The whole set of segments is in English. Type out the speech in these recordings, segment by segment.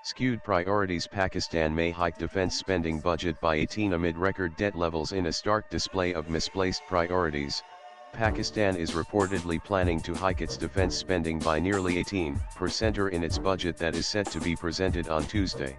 Skewed priorities. Pakistan may hike defense spending budget by 18 amid record debt levels. In a stark display of misplaced priorities, Pakistan is reportedly planning to hike its defense spending by nearly 18% in its budget that is set to be presented on Tuesday.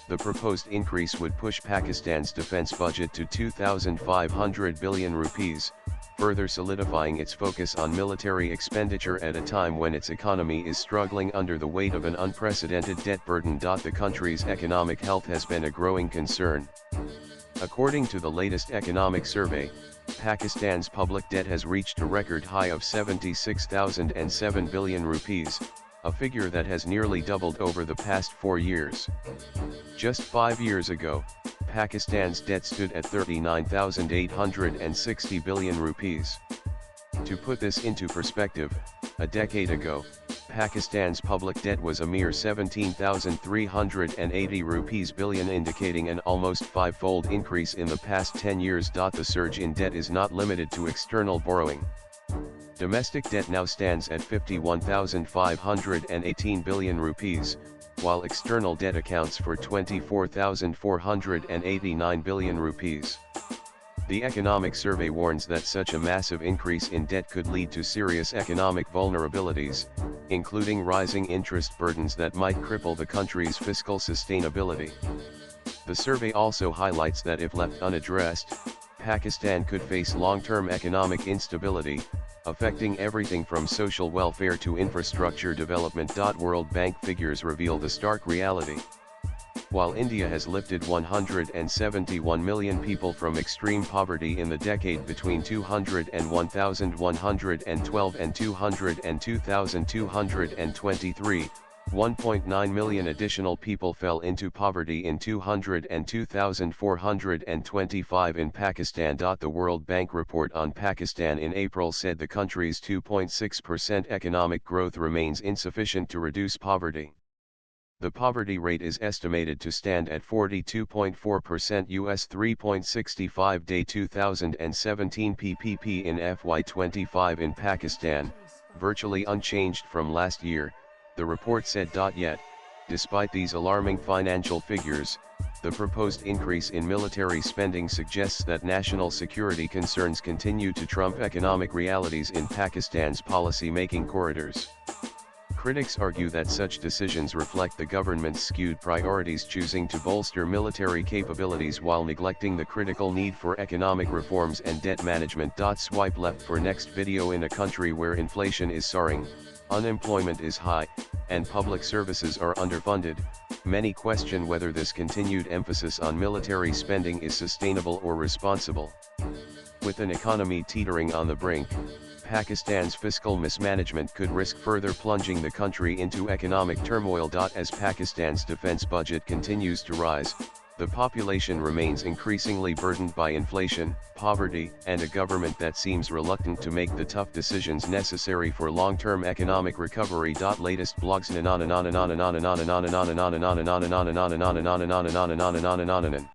The proposed increase would push Pakistan's defense budget to 2,500 billion rupees, further solidifying its focus on military expenditure at a time when its economy is struggling under the weight of an unprecedented debt burden. The country's economic health has been a growing concern. According to the latest economic survey, Pakistan's public debt has reached a record high of 76,007 billion rupees, a figure that has nearly doubled over the past 4 years. Just 5 years ago, Pakistan's debt stood at 39,860 billion rupees. To put this into perspective, a decade ago, Pakistan's public debt was a mere 17,380 rupees billion, indicating an almost five-fold increase in the past 10 years. The surge in debt is not limited to external borrowing. Domestic debt now stands at 51,518 billion rupees, while external debt accounts for 24,489 billion rupees. The economic survey warns that such a massive increase in debt could lead to serious economic vulnerabilities, including rising interest burdens that might cripple the country's fiscal sustainability. The survey also highlights that if left unaddressed, Pakistan could face long-term economic instability, affecting everything from social welfare to infrastructure development. World Bank figures reveal the stark reality. While India has lifted 171 million people from extreme poverty in the decade between 201,112 and 202,223, 1.9 million additional people fell into poverty in 202,425 in Pakistan. The World Bank report on Pakistan in April said the country's 2.6% economic growth remains insufficient to reduce poverty. The poverty rate is estimated to stand at 42.4% US 3.65 day 2017 PPP in FY25 in Pakistan, virtually unchanged from last year, the report said. Yet, despite these alarming financial figures, the proposed increase in military spending suggests that national security concerns continue to trump economic realities in Pakistan's policy-making corridors. Critics argue that such decisions reflect the government's skewed priorities, choosing to bolster military capabilities while neglecting the critical need for economic reforms and debt management. Swipe left for next video. In a country where inflation is soaring, unemployment is high, and public services are underfunded, many question whether this continued emphasis on military spending is sustainable or responsible. With an economy teetering on the brink, Pakistan's fiscal mismanagement could risk further plunging the country into economic turmoil. As Pakistan's defense budget continues to rise, the population remains increasingly burdened by inflation, poverty, and a government that seems reluctant to make the tough decisions necessary for long-term economic recovery. Latest blogs.